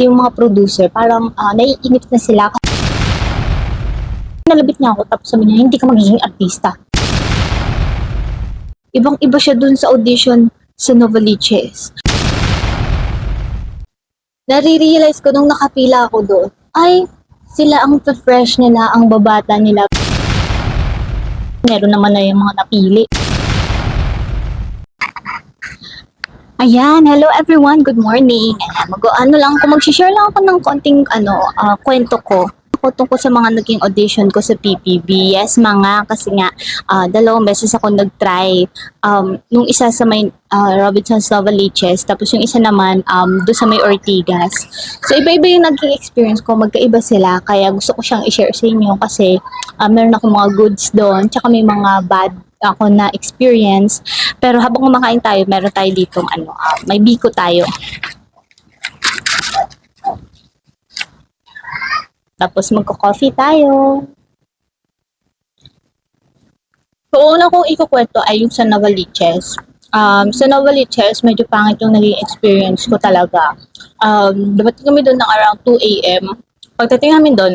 Yung mga producer, parang naiinip na sila. Nalabit niya ako, tapos sabi niya, hindi ka magiging artista. Ibang-iba siya dun sa audition sa Novaliches. Nare-realize ko nung nakapila ako doon, ay, sila ang fresh nila, ang babata nila. Meron naman na yung mga napili. Ayan, hello everyone, good morning. Ayan, mag-share lang ako ng konting kwento ko. Ako tungkol sa mga naging audition ko sa PPB. Yes, kasi nga, 2 beses ako nag-try. Nung isa sa may Robinsons Novaliches, tapos yung isa naman doon sa may Ortigas. So, iba-iba yung naging experience ko, magkaiba sila. Kaya gusto ko siyang i-share sa inyo kasi meron ako mga goods doon, tsaka may mga bad ako na experience. Pero habang kumakain tayo, meron tayo ditong may biko tayo. Tapos magko-coffee tayo. So, una kong ikukwento ay yung sa Novaliches. Sa Novaliches, medyo pangit yung naging experience ko talaga. Dumating kami doon ng around 2 a.m. Pagdating namin doon,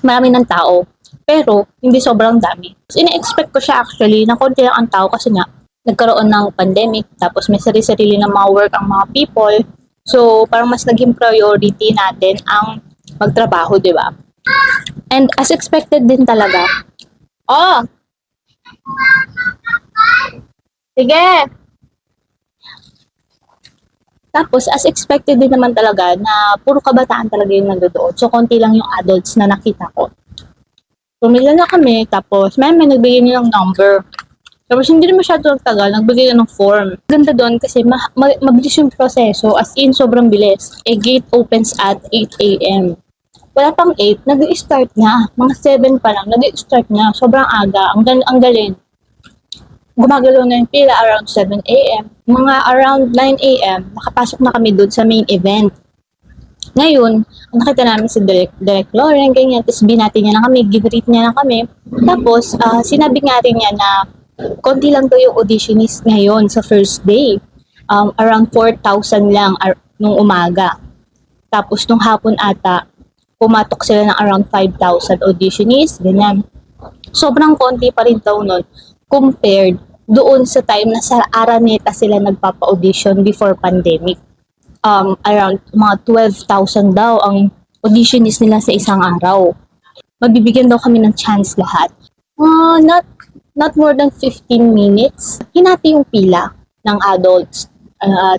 marami ng tao. Pero, hindi sobrang dami. Ina-expect ko siya actually na konti lang ang tao kasi nga, nagkaroon ng pandemic, tapos may sarili-sarili ng mga work ang mga people. So, parang mas naging priority natin ang magtrabaho, di ba? And as expected din talaga. Oh! Sige! Tapos, as expected din naman talaga na puro kabataan talaga yung nandoon. So, konti lang yung adults na nakita ko. Pumila na kami, tapos may nagbigay niya ng number. Tapos hindi rin masyado tagal, nagbigay na ng form. Ganda doon kasi mabilis yung proseso, as in sobrang bilis. Gate opens at 8 a.m. Wala pang 8, nag-i-start na. Mga 7 pa lang, nag-i-start na. Sobrang aga, ang galing. Gumagalaw na yung pila around 7 a.m. Mga around 9 a.m., nakapasok na kami doon sa main event. Ngayon, nakita namin si Direk Lauren, ganyan, tapos binati niya na kami, gigreet niya na kami. Tapos, sinabi nga rin niya na konti lang daw yung auditionist ngayon sa first day. Around 4,000 lang nung umaga. Tapos, nung hapon ata, pumatok sila ng around 5,000 auditionists, ganyan. Sobrang konti pa rin daw nun compared doon sa time na sa Araneta sila nagpapa-audition before pandemic. Around mga 12,000 daw ang auditionist nila sa isang araw. Mabibigyan daw kami ng chance lahat. Not more than 15 minutes. Hinati yung pila ng adults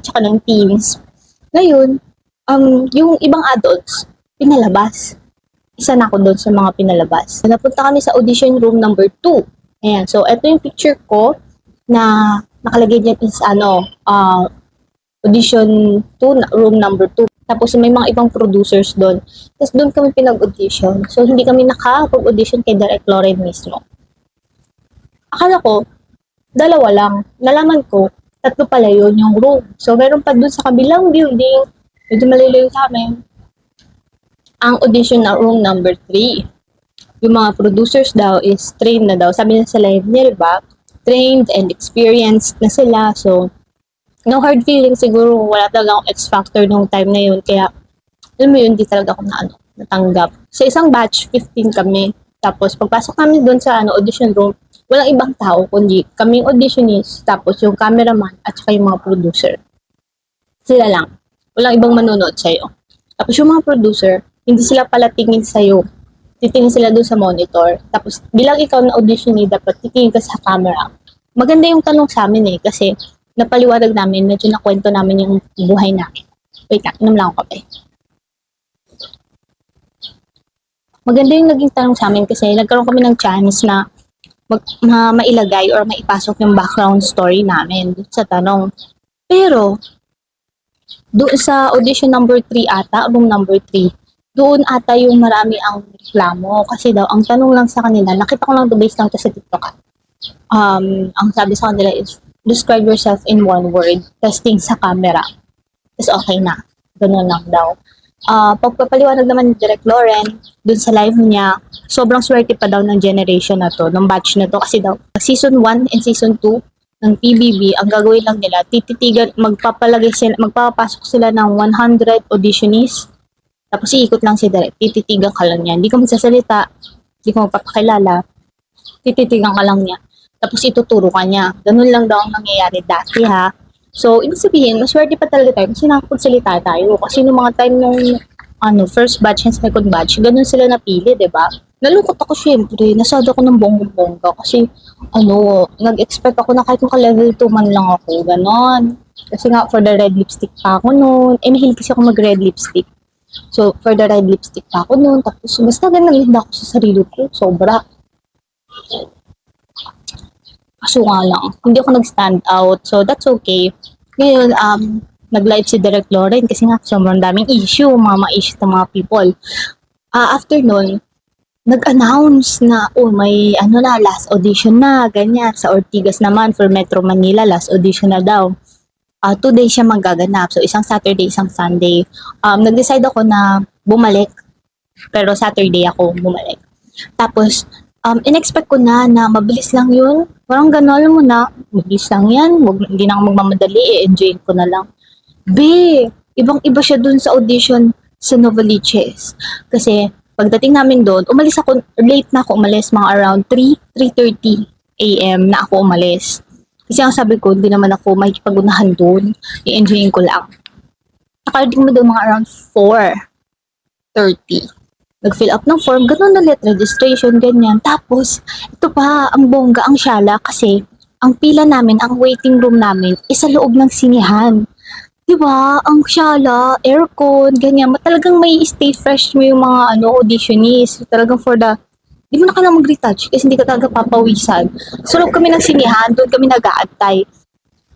tsaka ng teens. Ngayon, yung ibang adults, pinalabas. Isa na ako doon sa mga pinalabas. Napunta kami sa audition room number 2. Ayan, so ito yung picture ko na nakalagay niya is audition 2, room number 2. Tapos may mga ibang producers doon. Tapos doon kami pinag-audition. So hindi kami nakapag-audition kay Direk Lauren mismo. Akala ko, 2 lang. Nalaman ko, 3 pala yun yung room. So meron pa doon sa kabilang building, medyo maliliw sa amin, ang audition na room number 3. Yung mga producers daw is trained na daw. Sabi na sa live nila, trained and experienced na sila. So, no hard feelings siguro, wala talaga akong X-factor nung time na yun. Kaya, alam mo yun, di talaga ako natanggap. Sa isang batch, 15 kami. Tapos, pagpasok namin doon sa audition room, walang ibang tao, kundi kaming auditionist, tapos yung cameraman, at saka yung mga producer. Sila lang. Walang ibang manonood sa'yo. Tapos yung mga producer, hindi sila pala tingin sa'yo. Titingin sila doon sa monitor. Tapos, bilang ikaw na auditionee, dapat titingin ka sa camera. Maganda yung tanong sa amin kasi napaliwanag namin, medyo nakwento namin yung buhay namin. Wait lang, inom lang ako kape. Maganda yung naging tanong sa amin kasi nagkaroon kami ng chance na mailagay or maipasok yung background story namin sa tanong. Pero, doon sa audition number 3 ata, room number 3, doon ata yung marami ang reklamo. Kasi daw, ang tanong lang sa kanila, nakita ko lang to based lang to sa TikTok. Ang sabi sa kanila is, describe yourself in 1 word, testing sa camera. Tapos okay na. Ganun lang daw. Pagpapaliwanag naman ni Direk Lauren, dun sa live niya, sobrang swerte pa daw ng generation na to, ng batch na to. Kasi daw, season 1 and season 2 ng PBB, ang gagawin lang nila, magpapasok sila ng 100 auditionists Tapos iikot lang si direct, tititigan ka lang niya. Hindi ka magsasalita, hindi ka magpapakilala, tititigan ka lang niya. Tapos ituturo ka niya. Ganun lang daw ang nangyayari dati ha. So, ibig sabihin, maswerte pa talaga tayo kasi nakapagsalita tayo. Kasi nung mga time nung first batch and second batch, ganun sila napili, di ba? Nalungkot ako syempre, nasad ako ng bonggang-bongga kasi nag-expect ako na kahit maka-level 2 man lang ako, ganon. Kasi nga, for the red lipstick pa ako noon. Mahilig kasi ako mag-red lipstick. So, for the red lipstick pa ako noon. Tapos, basta ganun ako sa sarili ko. Sobra. Kaso nga lang, hindi ako nag-stand out. So, that's okay. Ngayon, nag-live si Direct Lauren kasi nga sobrang daming issue, mga issue ng mga people. After nun, nag-announce na, may last audition na, ganyan. Sa Ortigas naman, for Metro Manila, last audition na daw. 2 days siya magaganap. So, isang Saturday, isang Sunday. Nag-decide ako na bumalik. Pero Saturday ako bumalik. Tapos, in-expect ko na mabilis lang yun. Parang gano'n, alam mo na, mabilis lang yan. Hindi na ako magmamadali, enjoy ko na lang. Ibang-iba siya dun sa audition sa Novaliches. Kasi, pagdating namin doon, late na ako umalis, mga around 3:30 a.m. na ako umalis. Kasi ang sabi ko, hindi naman ako makikipag-unahan doon. I-enjoyin ko lang. Nakarating mo doon mga around 4:30. Nag-fill up ng form, ganun ulit, registration, ganyan. Tapos, ito pa, ang bongga, ang syala, kasi ang pila namin, ang waiting room namin, is sa loob ng sinihan. Diba? Ang syala, aircon, ganyan. Talagang may stay fresh mo yung mga auditionees. Talagang di mo na kailangan mag-retouch kasi hindi ka talaga papawisan. So, loob kami ng sinihan, doon kami nag-aantay.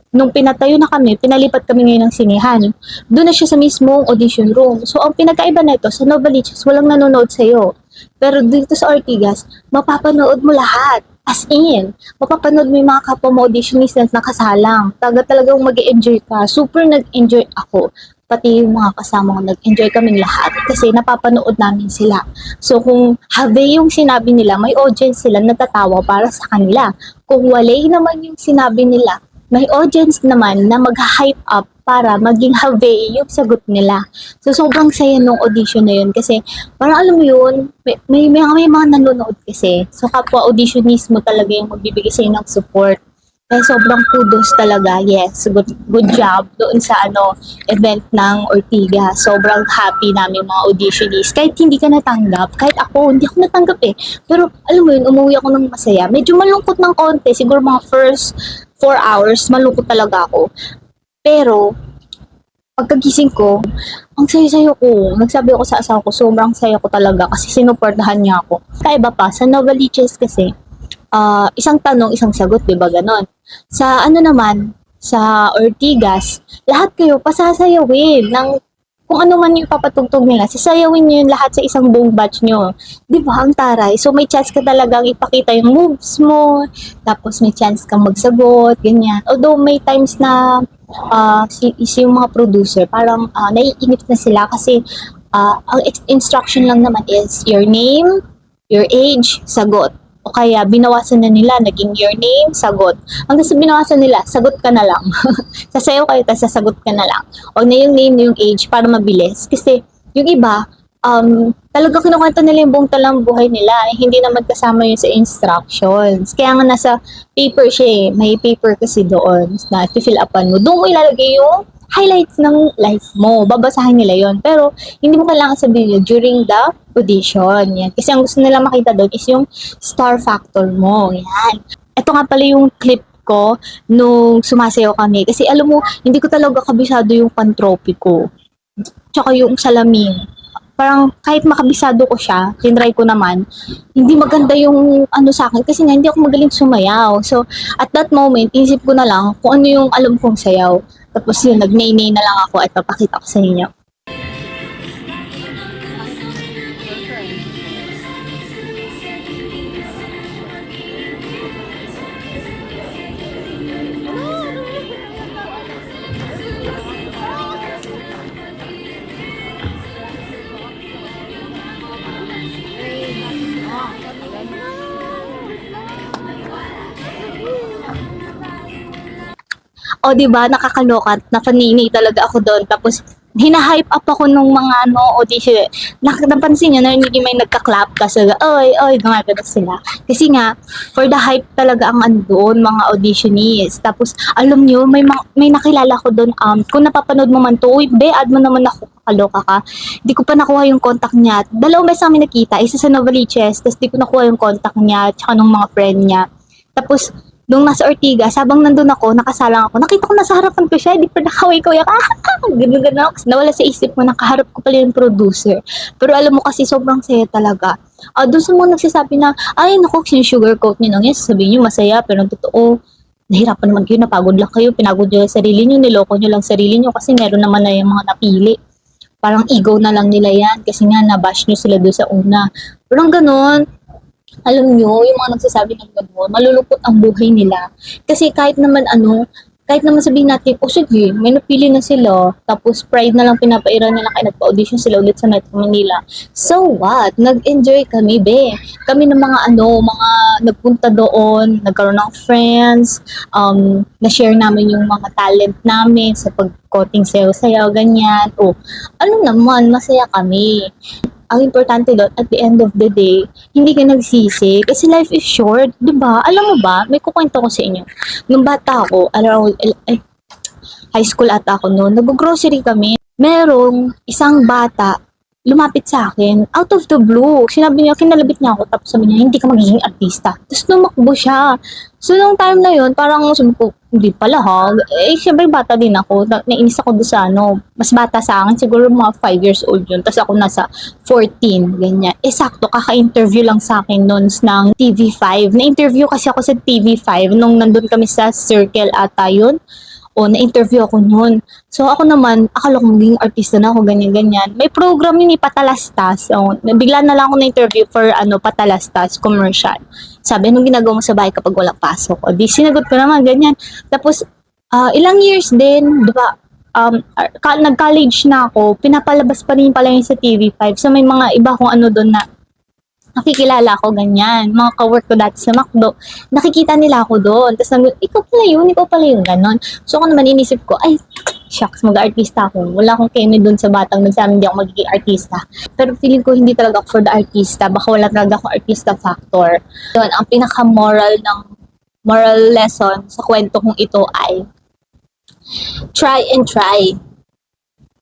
Nung pinatayo na kami, pinalipat kami ngayon ng sinihan. Doon na siya sa mismong audition room. So, ang pinagkaiba nito, sa Novaliches, walang nanonood sa'yo. Pero dito sa Ortigas, mapapanood mo lahat. As in, mapapanood mo yung mga kapwa mo auditionist na nakasalang. Talagang mag-enjoy ka. Super nag-enjoy ako. Pati yung mga kasama ko, nag-enjoy kaming lahat kasi napapanood namin sila. So kung have yung sinabi nila, may audience sila natatawa para sa kanila. Kung walay naman yung sinabi nila, may audience naman na mag-hype up para maging have yung sagot nila. So sobrang saya nung audition na yun kasi parang alam mo yun, may mga nanonood kasi. So kapwa auditionist mo talaga yung magbibigay sa'yo ng support. Kaya sobrang kudos talaga. Yes, good job doon sa event ng Ortigas. Sobrang happy namin mga auditionists. Kahit hindi ka natanggap, kahit ako, hindi ako natanggap eh. Pero alam mo yun, umuwi ako ng masaya. Medyo malungkot ng konti. Siguro mga first 4 hours, malungkot talaga ako. Pero, pagkagising ko, ang saya-saya ko. Nagsabi ako sa asawa ko, sobrang saya ko talaga kasi sinuportahan niya ako. Kaiba pa, sa Novaliches kasi, isang tanong, isang sagot, di ba ganon? Sa naman, sa Ortigas, lahat kayo pasasayawin ng kung ano man yung papatugtog nila, sasayawin nyo yun lahat sa isang buong batch nyo. Di ba? Ang taray. So, may chance ka talagang ipakita yung moves mo, tapos may chance kang magsagot, ganyan. Although, may times na yung mga producer, parang naiinip na sila kasi ang instruction lang naman is your name, your age, sagot. O kaya binawasan na nila, naging your name, sagot. Hanggang sa binawasan nila, sagot ka na lang. Sasayaw kayo, tapos sasagot ka na lang. O na yung name, yung age, para mabilis. Kasi yung iba, talagang kinukwento nila yung buong talang buhay nila. Hindi naman kasama yun sa instructions. Kaya nga nasa paper siya eh. May paper kasi doon na fill upan mo. Doon mo ilalagay yung highlights ng life mo. Babasahin nila yon. Pero, hindi mo kailangan sabihin yun during the audition. Yan. Kasi ang gusto nila makita doon is yung star factor mo. Yan. Ito nga pala yung clip ko nung sumasayaw kami. Kasi alam mo, hindi ko talaga kabisado yung pantropi ko. Tsaka yung salamin. Parang kahit makabisado ko siya, tinry ko naman, hindi maganda yung sa akin kasi nga hindi ako magaling sumayaw. So, at that moment, isip ko na lang kung ano yung alam kong sayaw. Tapos yun, nag-nay-nay na lang ako at papakita ko sa inyo. O, di ba nakakaloka, napaninay talaga ako doon. Tapos, hina-hype up ako nung mga audition. Napansin niyo, narinig yung may nagka-clap kasi, oy, oy, gumagano sila. Kasi nga, for the hype talaga ang doon, mga auditionees. Tapos, alam niyo, may nakilala ko doon, kung napapanood mo man to, uy, be, add mo naman ako, kaloka ka. Hindi ko pa nakuha yung contact niya. Dalawang beses kami nakita, isa sa Novaliches, tapos di ko nakuha yung contact niya, tsaka nung mga friend niya. Tapos, nung nasa Ortigas, habang nandun ako, nakasalang ako, nakita ko nasa harapan ko siya, di pa nakaway-kaway ako, gano'n-gano'n ako. Nawala sa isip mo, nakaharap ko pala yung producer. Pero alam mo kasi, sobrang saya talaga. Doon sa mga nagsasabi na, ay, naku, sinusugarcoat niyo lang yan, sasabihin niyo masaya, pero ang totoo, nahirapan naman kayo, napagod lang kayo, pinagod niyo yung sarili niyo, niloko niyo lang sarili niyo, kasi meron naman na yung mga napili. Parang ego na lang nila yan, kasi nga, nabash niyo sila doon sa una. Pero gano'n, alam nyo, yung mga nagsasabi ng gano'n, malulungkot ang buhay nila. Kasi kahit naman sabihin natin, oh sige, may napili na sila, tapos pride na lang pinapairan nila kaya nagpa-audition sila ulit sa Metro Manila. So what? Nag-enjoy kami, be. Kami ng mga nagpunta doon, nagkaroon ng friends, na-share namin yung mga talent namin sa pag-coating sayaw-sayaw, ganyan. Masaya kami. Ang importante doon, at the end of the day, hindi ka nagsisi. Kasi life is short, di ba? Alam mo ba, may kukwento ko sa inyo. Nung bata ako, high school ata ako noon, nag-grocery kami. Merong isang bata, lumapit sa akin, out of the blue. Sinabi niya, kinalabit niya ako, tapos sabi niya, hindi ka magiging artista. Tapos lumakbo siya. So, nung time na yun, parang sabi ko, hindi pala ha. Siyempre bata din ako. Nainis ako doon sa mas bata sa akin. Siguro mga 5 years old yun. Tapos ako nasa 14, ganyan. Sakto, kaka-interview lang sa akin noon ng TV5. Na-interview kasi ako sa TV5 nung nandun kami sa Circle ata yun. Na-interview ako noon. So, ako naman, akala ko maging artista na ako, ganyan-ganyan. May program yun, Patalastas. Bigla na lang ako na-interview for, Patalastas, commercial. Sabi, anong ginagawa mo sa bahay kapag walang pasok? Di, sinagot ko naman, ganyan. Tapos, ilang years din, di ba, nag-college na ako, pinapalabas pa rin pala yun sa TV5. So, may mga iba kong doon na nakikilala ko, ganyan. Mga ka-work ko dati sa McDo, nakikita nila ako doon. Tapos ikaw pala yun, ganon. So ako naman inisip ko, ay, shucks, mag-artista ako. Wala akong kemi doon sa batang nagsabi hindi ako magiging artista. Pero feeling ko hindi talaga ako for the artista. Baka wala talaga ako artista factor. Yun, ang moral lesson sa kwento kong ito ay, try and try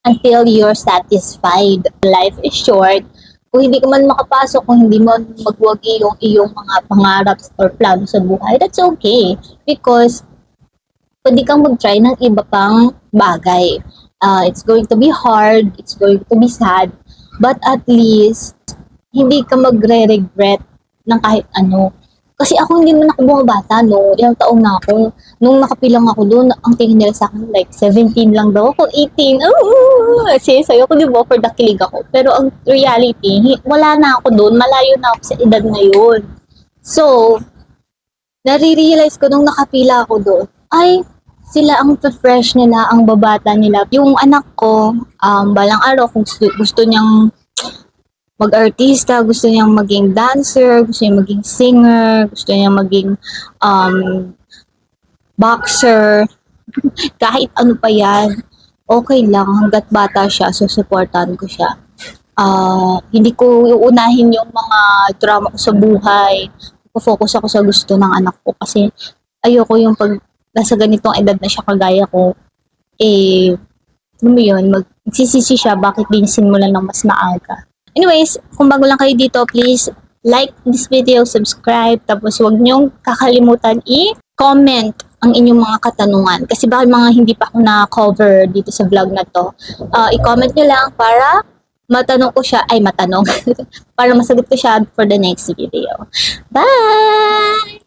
until you're satisfied. Life is short. Kung hindi ka man makapasok, kung hindi mo magwagi yung iyong mga pangarap or plano sa buhay, that's okay. Because, pwede kang mag-try ng iba pang bagay. It's going to be hard, it's going to be sad, but at least, hindi ka magre-regret ng kahit ano. Kasi ako hindi naman ako bumabata, no? Ilang taong na ako. Nung nakapilang ako doon, ang tingin nila sa akin, like, 17 lang daw ako, 18. Kasi sayo ko, di ba, for the kilig ako. Pero ang reality, wala na ako doon. Malayo na ako sa edad na yun. So, nare-realize ko nung nakapila ako doon, ay, sila ang fresh nila, ang babata nila. Yung anak ko, balang araw, kung gusto niyang mag-artista, gusto niyang maging dancer, gusto niyang maging singer, gusto niyang maging boxer, kahit ano pa yan, okay lang, hanggat bata siya, susuportahan ko siya. Hindi ko uunahin yung mga drama ko sa buhay, focus ako sa gusto ng anak ko, kasi ayoko yung pag nasa ganitong edad na siya kagaya ko, alam mo yun, magsisisi siya, bakit dinisimulan ng mas maaga. Anyways, kung bago lang kayo dito, please like this video, subscribe, tapos huwag niyong kakalimutan i-comment ang inyong mga katanungan. Kasi baka mga hindi pa ako na-cover dito sa vlog na to. I-comment niyo lang para para masagot ko siya for the next video. Bye!